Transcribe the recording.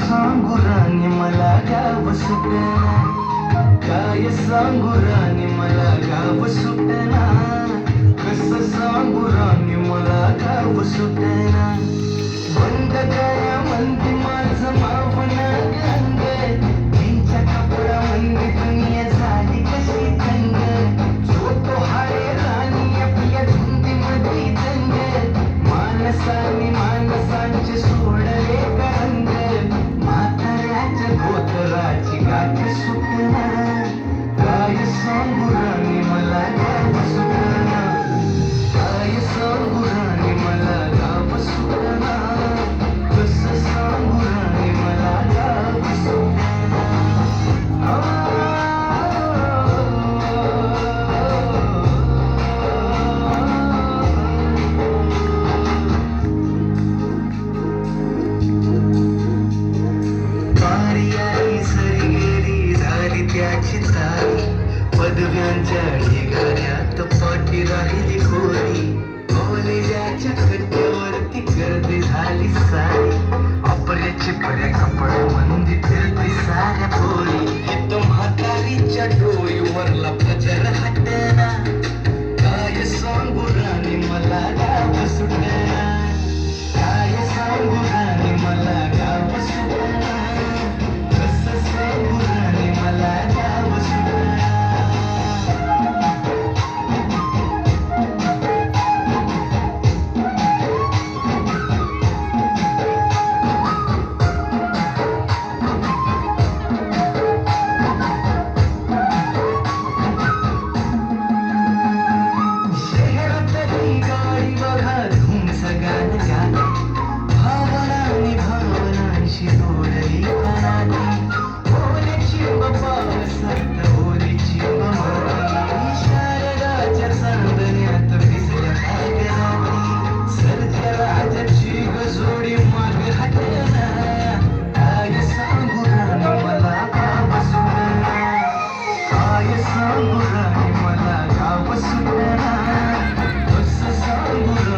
सांगू राणी मला गाव सुटना, काय सांगू राणी मला गाव सुटना, कसं सांगू राणी मला गाव सुटना. बंद करा म्हणते माझं मावना गंग, तिच्या कपड्यामध्ये दुनिया झाली कशी तंग. जो तो हाय राणी आपल्या धुंदीमध्ये दंग, माणसाने माणसांचे सोडले रंग. म्हाताऱ्याच्या धोतराची गाठ सुटना, काय सांगू राणी मला गाव सुटना, काय सांगू राणी मला गाव सुटना, कसं सांगू राणी मला गाव सुटना. वारी आई सरी गेली झाली त्याची तारी, पदव्यांच्या ढिगाऱ्यात पाठी राहिली खोरी. कॉलेजाच्या कट्ट्यावरती गर्दी झाली सारी, अपऱ्याची पर्या कपडे मंदी फिरती साऱ्या पोरी. इथं म्हातारीच्या डोईवरला पदर हटना, काय सांगू राणी मला गाव सुटना, काय सांगू राणी मला गाव सुटना, कसं सांगू राणी मला गाव सुटना. शहरातली गाडी बघा धूम सगळ्यात गाते, भावनांनी भावनांशी जोडली नाती. ओलीची बाबा सत ओलीची बाबा, शारदाच्या चांदण्यात भिजल्या कागदाती. सरत्या राजाची गजोडी माग हटना, काय सांगू राणी मला गाव सुटना, काय सांगू राणी मला गाव सुटना, कसं सांगू